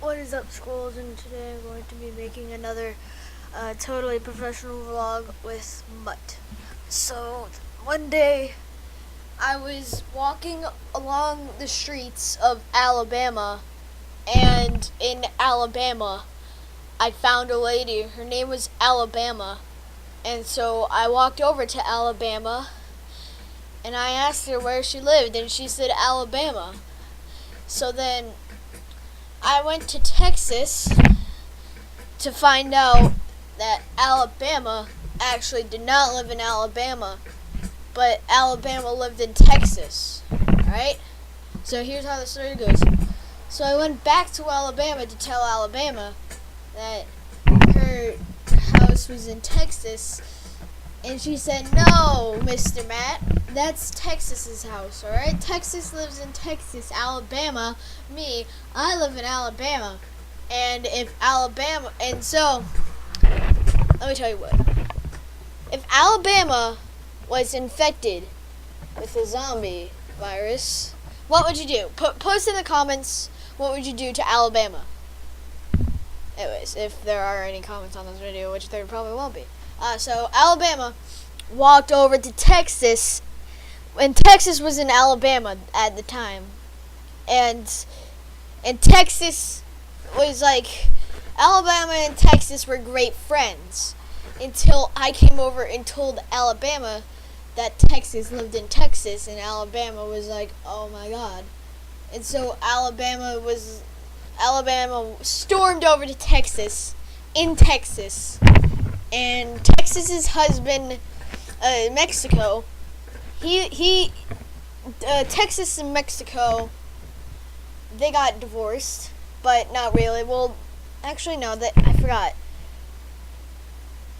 What is up, schools? And today I'm going to be making another totally professional vlog with Mutt. So, one day I was walking along the streets of Alabama, and in Alabama I found a lady. Her name was Alabama, and so I walked over to Alabama and I asked her where she lived, and she said Alabama. So then I went to Texas to find out that Alabama actually did not live in Alabama, but Alabama lived in Texas. Alright? So here's how the story goes. So I went back to Alabama to tell Alabama that her house was in Texas, and she said, "No, Mr. Matt, that's Texas's house, alright? Texas lives in Texas. Alabama, me, I live in Alabama. And if Alabama, and so, let me tell you what. If Alabama was infected with a zombie virus, what would you do? Post in the comments, what would you do to Alabama? Anyways, if there are any comments on this video, which there probably won't be. So Alabama walked over to Texas, when Texas was in Alabama at the time, and Texas was like, Alabama and Texas were great friends until I came over and told Alabama that Texas lived in Texas, and Alabama was like, oh my god. And so Alabama stormed over to Texas, in Texas, and Texas's husband, Mexico, Texas and Mexico, they got divorced, but not really. Well, actually no, I forgot.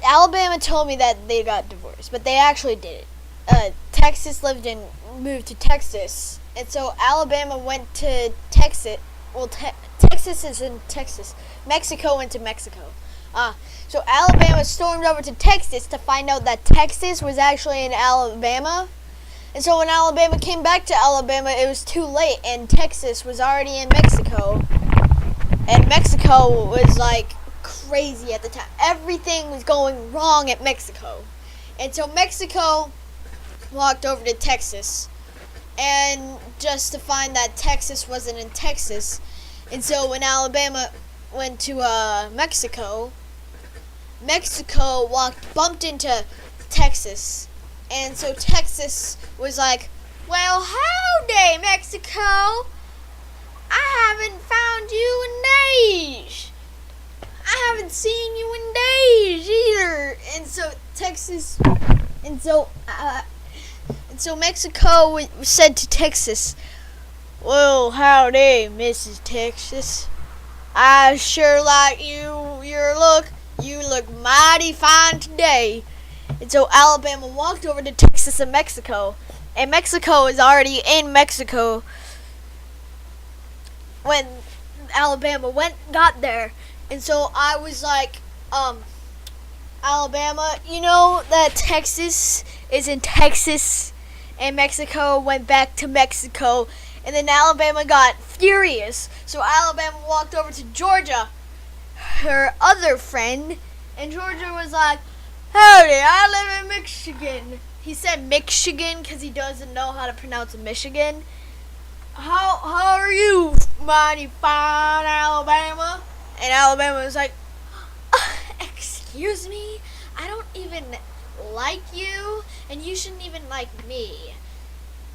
Alabama told me that they got divorced, but they actually didn't. Texas moved to Texas, and so Alabama went to Texas. Well, Texas is in Texas. Mexico went to Mexico. So Alabama stormed over to Texas to find out that Texas was actually in Alabama. And so when Alabama came back to Alabama, it was too late, and Texas was already in Mexico. And Mexico was like crazy at the time. Everything was going wrong at Mexico. And so Mexico walked over to Texas, and just to find that Texas wasn't in Texas. And so when Alabama went to Mexico bumped into Texas. And so Texas was like, well, howdy, Mexico. I haven't found you in days. I haven't seen you in days either. And so Mexico said to Texas, well, howdy, Mrs. Texas. I sure like you look mighty fine today. And so Alabama walked over to Texas and Mexico is already in Mexico when Alabama got there. And so I was like, Alabama, you know that Texas is in Texas, and Mexico went back to Mexico. And then Alabama got furious. So Alabama walked over to Georgia, her other friend, and Georgia was like, howdy, I live in Michigan. He said Michigan because he doesn't know how to pronounce Michigan. How are you, mighty fine Alabama? And Alabama was like, excuse me? I don't even like you, and you shouldn't even like me.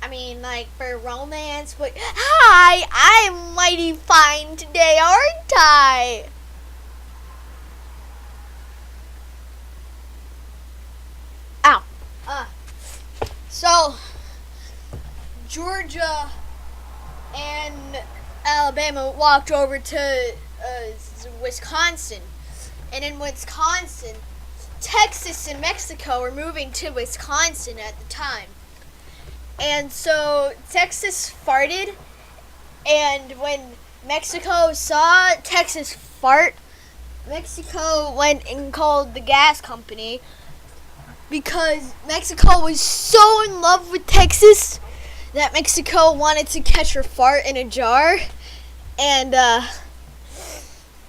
I mean, like, for romance, but hi, I'm mighty fine today, aren't I? Ow. So, Georgia and Alabama walked over to Wisconsin. And in Wisconsin, Texas and Mexico were moving to Wisconsin at the time. And so Texas farted, and when Mexico saw Texas fart, Mexico went and called the gas company, because Mexico was so in love with Texas that Mexico wanted to catch her fart in a jar. And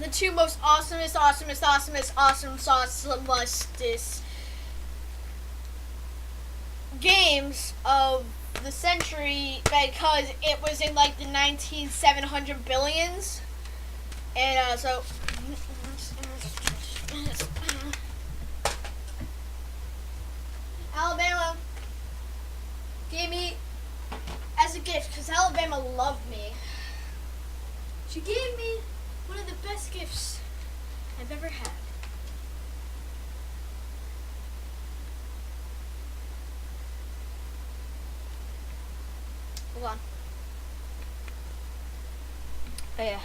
the two most awesome games of the century, because it was in like the 700 billions. And so Alabama gave me as a gift, because Alabama loved me. She gave me one of the best gifts I've ever had. Hold on. Oh yeah.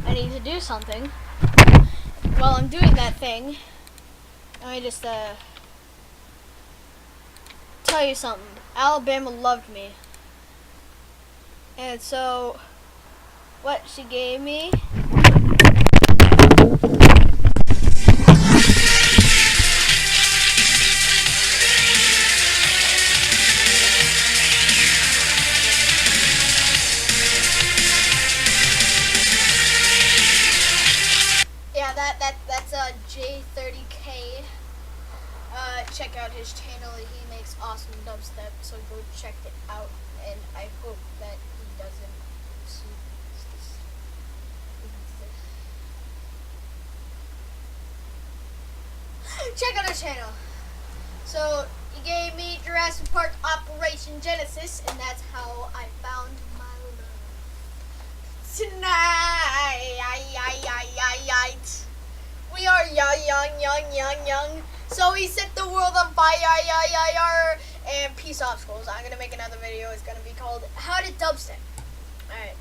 I need to do something. While I'm doing that thing, let me just tell you something. Alabama loved me. And so what she gave me that's J30K. Check out his channel. He makes awesome dubstep, so go check it out. And I hope that he doesn't see this. Check out his channel. So he gave me Jurassic Park Operation Genesis, and that's how I found my love tonight. We are young. So he set the world on fire. And peace off, schools. I'm gonna make another video. It's gonna be called How to Dubstep. Alright.